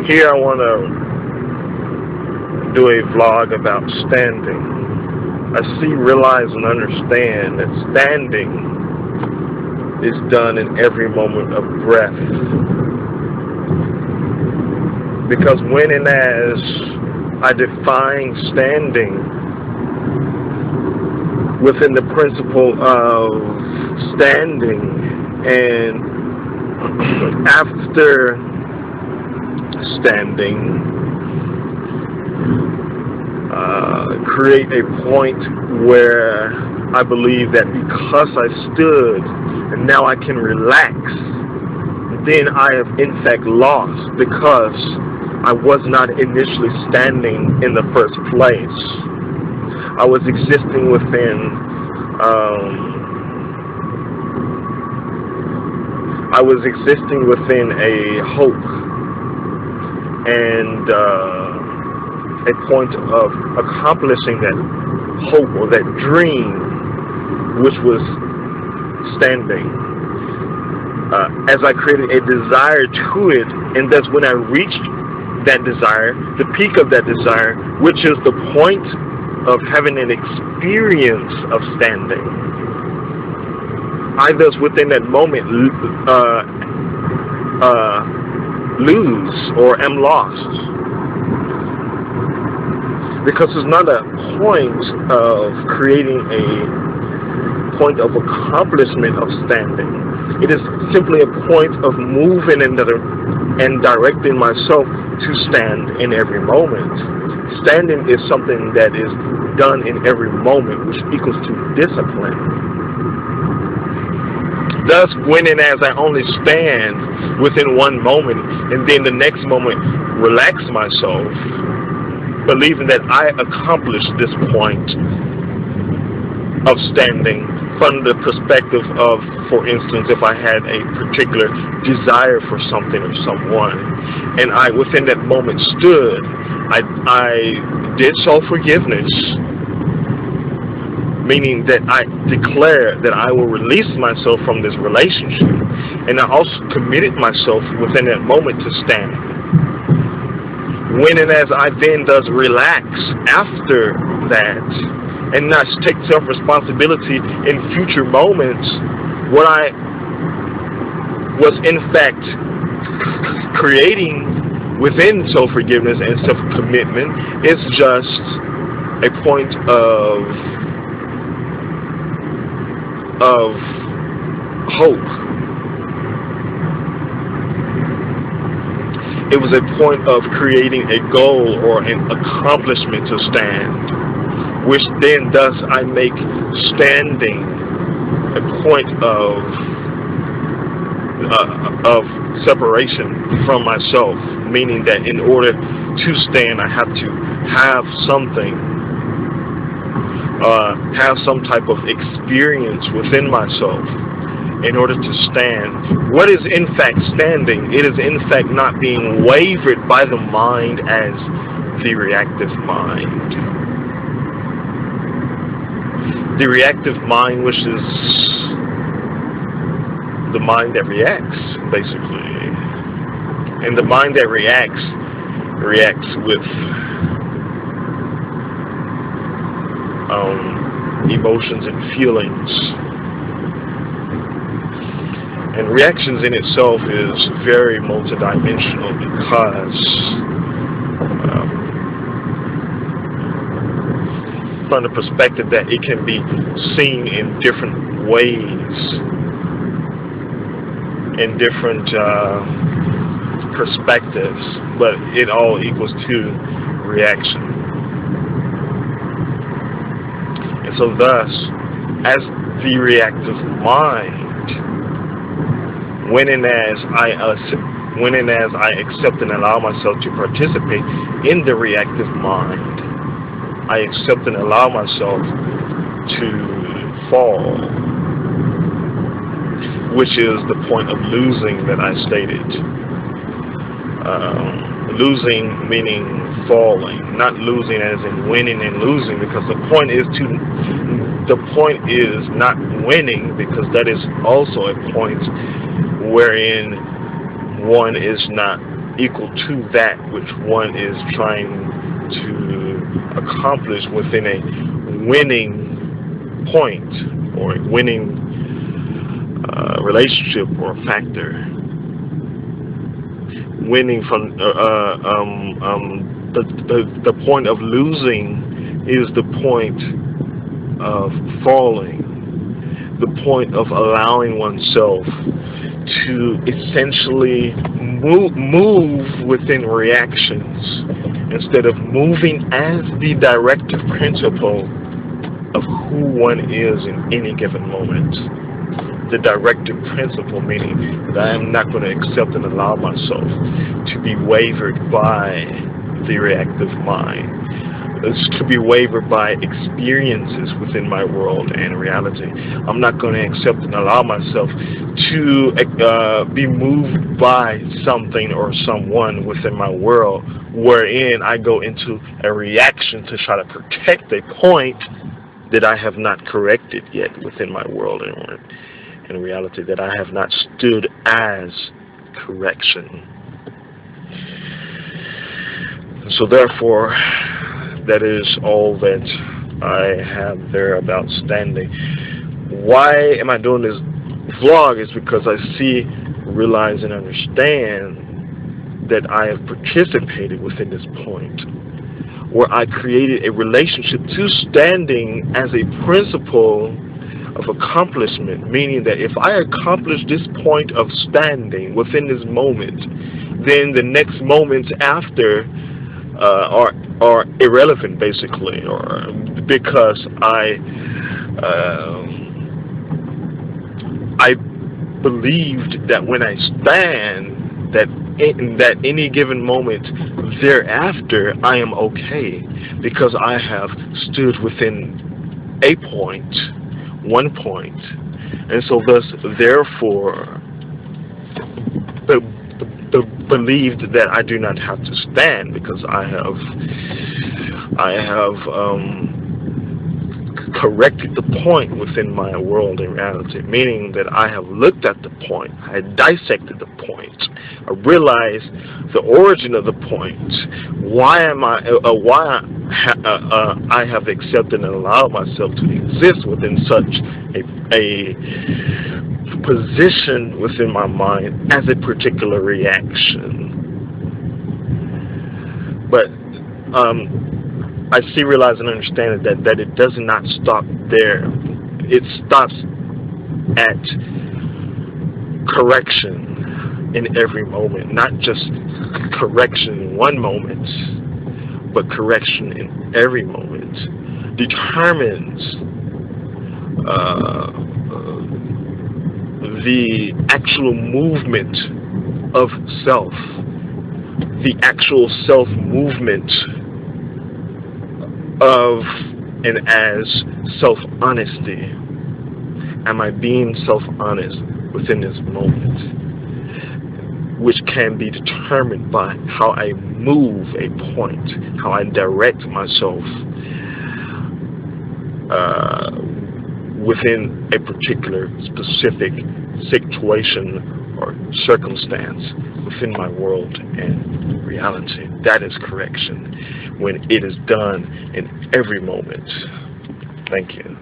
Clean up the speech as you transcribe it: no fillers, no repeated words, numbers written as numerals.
Here I want to do a vlog about standing. I see, realize, and understand that standing is done in every moment of breath. Because when and as I define standing within the principle of standing, and after standing, create a point where I believe that because I stood and now I can relax, then I have in fact lost, because I was not initially standing in the first place. I was existing within a hope and a point of accomplishing that hope or that dream, which was standing. As I created a desire to it, and that's when I reached that desire, the peak of that desire, which is the point of having an experience of standing. I thus within that moment lose or am lost. Because it's not a point of creating a point of accomplishment of standing. It is simply a point of moving and directing myself to stand in every moment. Standing is something that is done in every moment, which equals to discipline. Thus, when and as I only stand within one moment, and then the next moment relax myself, believing that I accomplished this point of standing from the perspective of, for instance, if I had a particular desire for something or someone, and I within that moment stood, I did self-forgiveness, meaning that I declared that I will release myself from this relationship, and I also committed myself within that moment to stand. When and as I then does relax after that, and not take self-responsibility in future moments, what I was in fact creating within self-forgiveness and self-commitment is just a point of hope. It was a point of creating a goal or an accomplishment to stand, which then thus I make standing a point of separation from myself, meaning that in order to stand I have to have something, have some type of experience within myself in order to stand. What is in fact standing? It is in fact not being wavered by the mind as the reactive mind. The reactive mind, which is the mind that reacts, basically. And the mind that reacts with emotions and feelings. And reactions in itself is very multidimensional, because from the perspective that it can be seen in different ways, in different perspectives, but it all equals to reaction. And so thus, as the reactive mind, when and as I accept and allow myself to participate in the reactive mind, I accept and allow myself to fall, which is the point of losing that I stated. Losing meaning falling, not losing as in winning and losing, because the point is not winning, because that is also a point wherein one is not equal to that which one is trying to accomplish within a winning point or a winning relationship or factor. Winning from the point of losing is the point of falling, the point of allowing oneself to essentially move within reactions instead of moving as the directive principle of who one is in any given moment. The directive principle, meaning that I am not going to accept and allow myself to be wavered by the reactive mind, to be wavered by experiences within my world and reality. I'm not going to accept and allow myself to be moved by something or someone within my world wherein I go into a reaction to try to protect a point that I have not corrected yet within my world and reality, that I have not stood as correction. So therefore, that is all that I have there about standing. Why am I doing this vlog? Is because I see, realize, and understand that I have participated within this point where I created a relationship to standing as a principle of accomplishment, meaning that if I accomplish this point of standing within this moment, then the next moments after are irrelevant, basically, or because I believed that when I stand, that any given moment thereafter I am okay, because I have stood within a point, one point, and so thus therefore believed that I do not have to stand, because I have corrected the point within my world and reality, meaning that I have looked at the point, I dissected the point, I realized the origin of the point, why I have accepted and allowed myself to exist within such a position within my mind as a particular reaction. But I see, realize, and understand that it does not stop there. It stops at correction in every moment, not just correction in one moment, but correction in every moment determines the actual movement of self, the actual self-movement of and as self-honesty. Am I being self-honest within this moment? Which can be determined by how I move a point, how I direct myself within a particular specific situation or circumstance within my world and reality. That is correction, when it is done in every moment. Thank you.